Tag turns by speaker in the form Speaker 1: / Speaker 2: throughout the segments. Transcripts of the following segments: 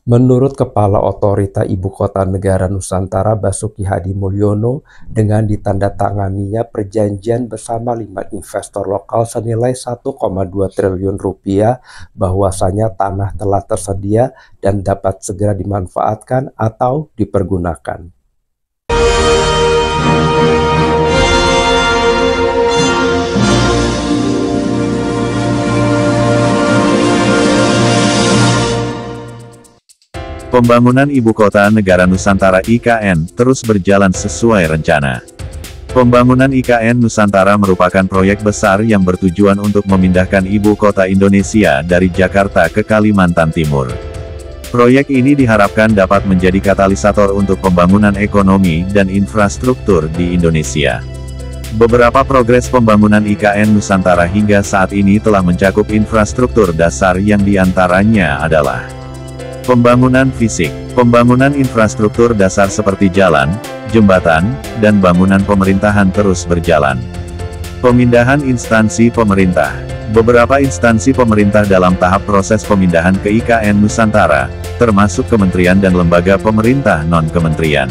Speaker 1: Menurut Kepala Otorita Ibu Kota Negara Nusantara Basuki Hadimulyono, dengan ditandatanganinya perjanjian bersama 5 investor lokal senilai Rp1,2 triliun, bahwasanya tanah telah tersedia dan dapat segera dimanfaatkan atau dipergunakan.
Speaker 2: Pembangunan Ibu Kota Negara Nusantara (IKN) terus berjalan sesuai rencana. Pembangunan IKN Nusantara merupakan proyek besar yang bertujuan untuk memindahkan ibu kota Indonesia dari Jakarta ke Kalimantan Timur. Proyek ini diharapkan dapat menjadi katalisator untuk pembangunan ekonomi dan infrastruktur di Indonesia. Beberapa progres pembangunan IKN Nusantara hingga saat ini telah mencakup infrastruktur dasar yang diantaranya adalah pembangunan fisik, pembangunan infrastruktur dasar seperti jalan, jembatan, dan bangunan pemerintahan terus berjalan. Pemindahan instansi pemerintah. Beberapa instansi pemerintah dalam tahap proses pemindahan ke IKN Nusantara, termasuk kementerian dan lembaga pemerintah non-kementerian.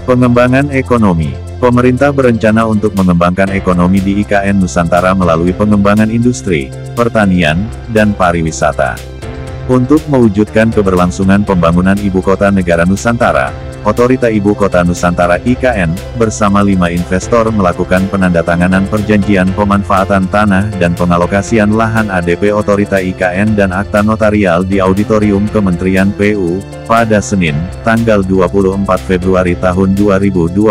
Speaker 2: Pengembangan ekonomi. Pemerintah berencana untuk mengembangkan ekonomi di IKN Nusantara melalui pengembangan industri, pertanian, dan pariwisata. Untuk mewujudkan keberlangsungan pembangunan Ibu Kota Negara Nusantara, Otorita Ibu Kota Nusantara (IKN) bersama 5 investor melakukan penandatanganan perjanjian pemanfaatan tanah dan pengalokasian lahan ADP Otorita IKN dan akta notarial di Auditorium Kementerian PU, pada Senin, tanggal 24 Februari tahun 2025.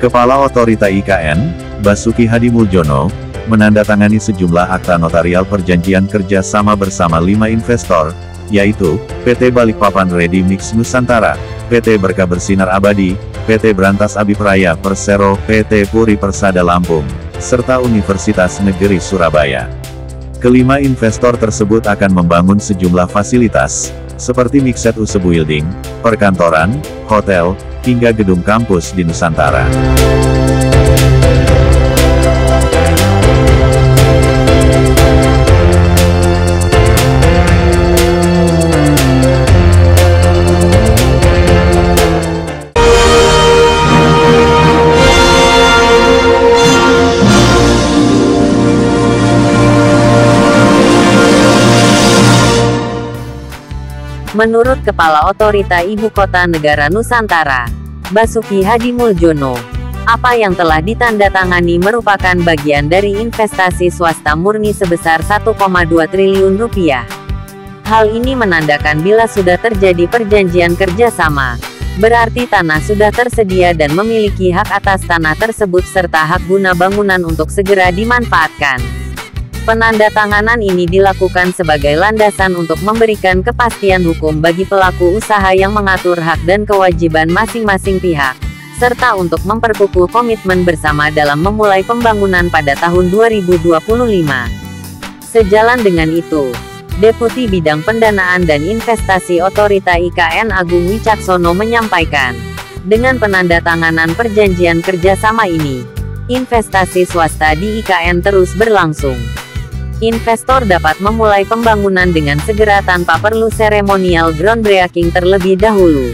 Speaker 2: Kepala Otorita IKN, Basuki Hadimulyono, menandatangani sejumlah akta notarial perjanjian kerjasama bersama 5 investor, yaitu, PT Balikpapan Ready Mix Nusantara, PT Berkah Bersinar Abadi, PT Brantas Abipraya Persero, PT Puri Persada Lampung, serta Universitas Negeri Surabaya. Kelima investor tersebut akan membangun sejumlah fasilitas, seperti Mixed Use Building, perkantoran, hotel, hingga gedung kampus di Nusantara.
Speaker 3: Menurut Kepala Otorita Ibu Kota Negara Nusantara, Basuki Hadimulyono, apa yang telah ditandatangani merupakan bagian dari investasi swasta murni sebesar Rp1,2 triliun. Hal ini menandakan bila sudah terjadi perjanjian kerjasama, berarti tanah sudah tersedia dan memiliki hak atas tanah tersebut serta hak guna bangunan untuk segera dimanfaatkan. Penandatanganan ini dilakukan sebagai landasan untuk memberikan kepastian hukum bagi pelaku usaha yang mengatur hak dan kewajiban masing-masing pihak, serta untuk memperkukuh komitmen bersama dalam memulai pembangunan pada tahun 2025. Sejalan dengan itu, Deputi Bidang Pendanaan dan Investasi Otorita IKN Agung Wicaksono menyampaikan, dengan penandatanganan perjanjian kerjasama ini, investasi swasta di IKN terus berlangsung. Investor dapat memulai pembangunan dengan segera tanpa perlu seremonial groundbreaking terlebih dahulu.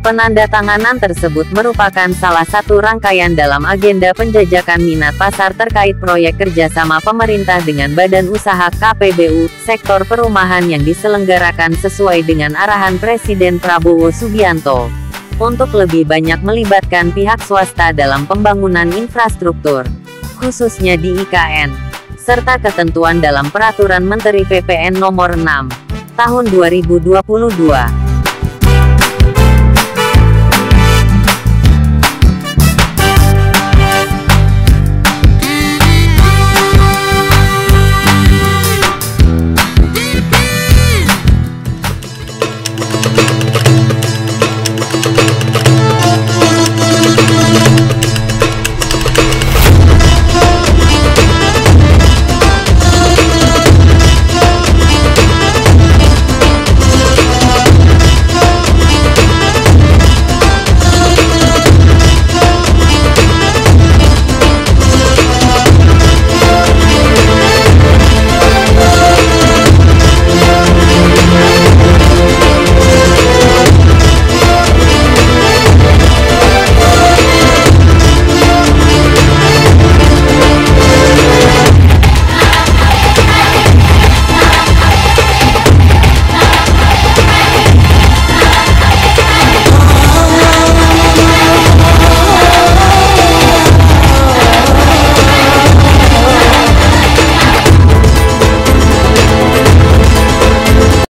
Speaker 3: Penandatanganan tersebut merupakan salah satu rangkaian dalam agenda penjajakan minat pasar terkait proyek kerjasama pemerintah dengan badan usaha KPBU, sektor perumahan yang diselenggarakan sesuai dengan arahan Presiden Prabowo Subianto, untuk lebih banyak melibatkan pihak swasta dalam pembangunan infrastruktur, khususnya di IKN. Serta ketentuan dalam Peraturan Menteri PPN Nomor 6, Tahun 2022.